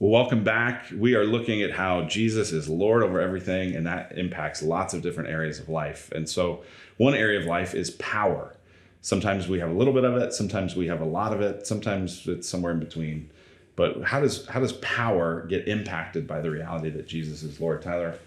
Well, welcome back. We are looking at how Jesus is Lord over everything, and that impacts lots of different areas of life. And so one area of life is power. Sometimes we have a little bit of it, sometimes we have a lot of it, sometimes it's somewhere in between. But how does power get impacted by the reality that Jesus is Lord? Tyler,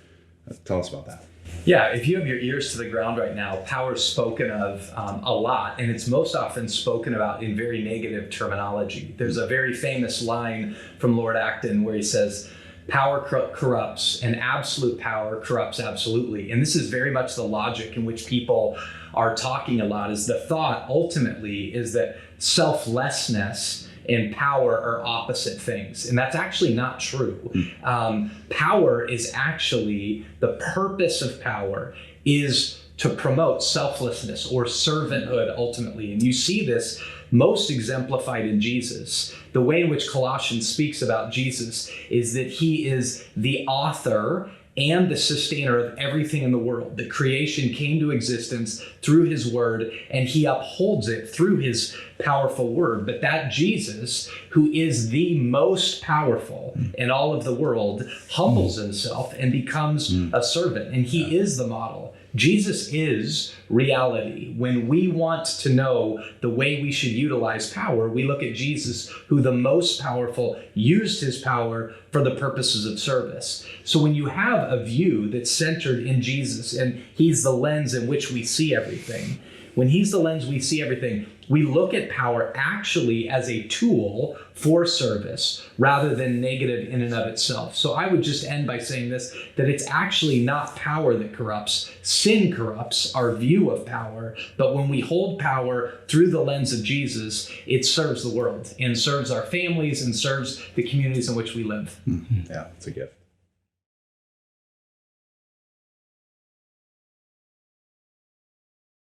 tell us about that. Yeah, if you have your ears to the ground right now, power is spoken of a lot, and it's most often spoken about in very negative terminology. There's a very famous line from Lord Acton where he says, "Power corrupts, and absolute power corrupts absolutely." And this is very much the logic in which people are talking a lot, is the thought ultimately is that selflessness and power are opposite things. And that's actually not true. Power is actually, the purpose of power is to promote selflessness or servanthood ultimately. And you see this most exemplified in Jesus. The way in which Colossians speaks about Jesus is that he is the author and the sustainer of everything in the world. The creation came to existence through his word, and he upholds it through his powerful word. But that Jesus, who is the most powerful in all of the world, humbles himself and becomes a servant, and he is the model. Jesus is reality. When we want to know the way we should utilize power, we look at Jesus, who the most powerful used his power for the purposes of service. So when you have a view that's centered in Jesus and he's the lens in which we see everything, when he's the lens we see everything, we look at power actually as a tool for service rather than negative in and of itself. So I would just end by saying this, that it's actually not power that corrupts. Sin corrupts our view of power, but when we hold power through the lens of Jesus, it serves the world and serves our families and serves the communities in which we live. Yeah, it's a gift.